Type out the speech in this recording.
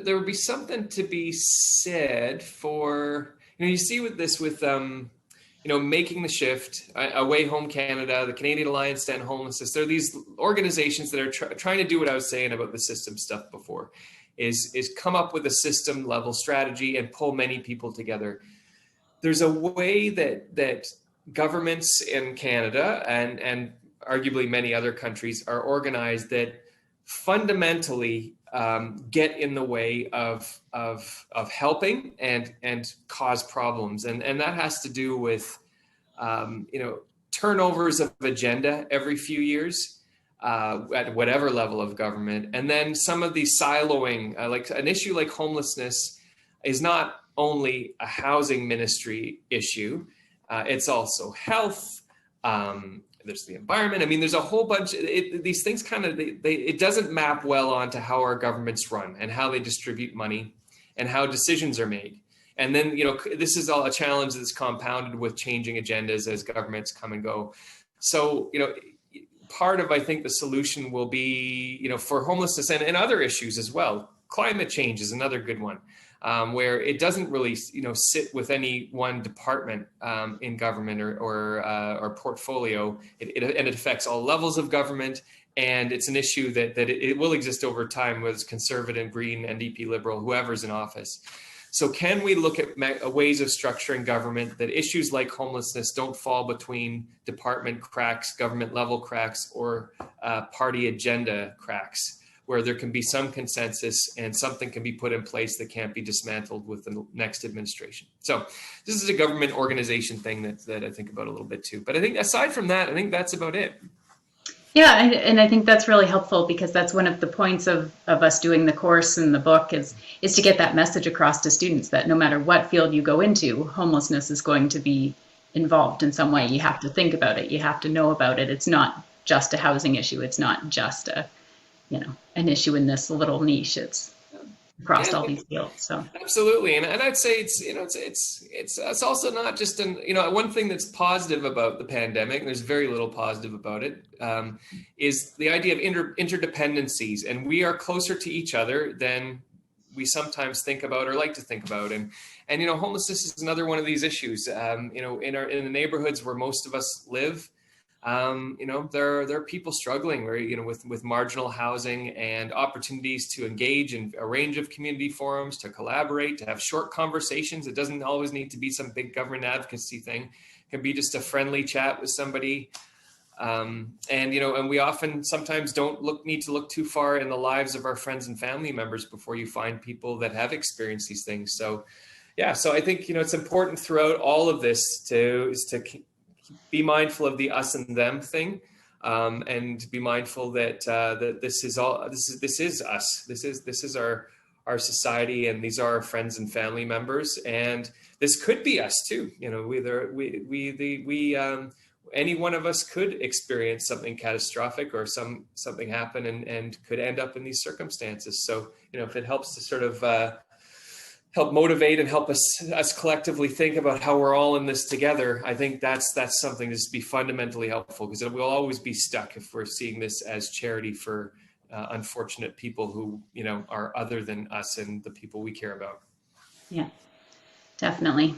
there would be something to be said for, you see with making the shift, Away Home Canada, the Canadian Alliance to End Homelessness. There are these organizations that are trying to do what I was saying about the system stuff before, is come up with a system level strategy and pull many people together. There's a way that governments in Canada and arguably many other countries are organized that fundamentally get in the way of helping and cause problems, and that has to do with turnovers of agenda every few years at whatever level of government, and then some of the siloing, like an issue like homelessness is not only a housing ministry issue, it's also health. There's the environment. I mean, there's a whole bunch. These things it doesn't map well onto how our governments run and how they distribute money and how decisions are made. And then, this is all a challenge that's compounded with changing agendas as governments come and go. So, part of, I think, the solution will be, for homelessness and other issues as well. Climate change is another good one. Where it doesn't really, sit with any one department in government or portfolio, and it affects all levels of government, and it's an issue that it will exist over time, whether it's Conservative, Green, NDP, Liberal, whoever's in office. So can we look at ways of structuring government that issues like homelessness don't fall between department cracks, government level cracks, or party agenda cracks, where there can be some consensus and something can be put in place that can't be dismantled with the next administration. So this is a government organization thing that I think about a little bit too. But I think aside from that, I think that's about it. Yeah, and I think that's really helpful, because that's one of the points of us doing the course and the book is to get that message across to students that no matter what field you go into, homelessness is going to be involved in some way. You have to think about it. You have to know about it. It's not just a housing issue. It's not just an issue in this little niche. It's across all these fields. So absolutely, and I'd say it's also not just one thing that's positive about the pandemic. And there's very little positive about it. Is the idea of interdependencies, and we are closer to each other than we sometimes think about or like to think about. And homelessness is another one of these issues. In the neighborhoods where most of us live. There are people struggling with marginal housing and opportunities to engage in a range of community forums, to collaborate, to have short conversations. It doesn't always need to be some big government advocacy thing. It can be just a friendly chat with somebody. And we often sometimes don't need to look too far in the lives of our friends and family members before you find people that have experienced these things. So I think, it's important throughout all of this to be mindful of the us and them thing, and be mindful that this is us. This is our society, and these are our friends and family members, and this could be us too. Any one of us could experience something catastrophic or something happen and could end up in these circumstances. So if it helps to sort of help motivate and help us collectively think about how we're all in this together, I think that's something that's be fundamentally helpful, because we'll always be stuck if we're seeing this as charity for unfortunate people who are other than us and the people we care about. Yeah, definitely.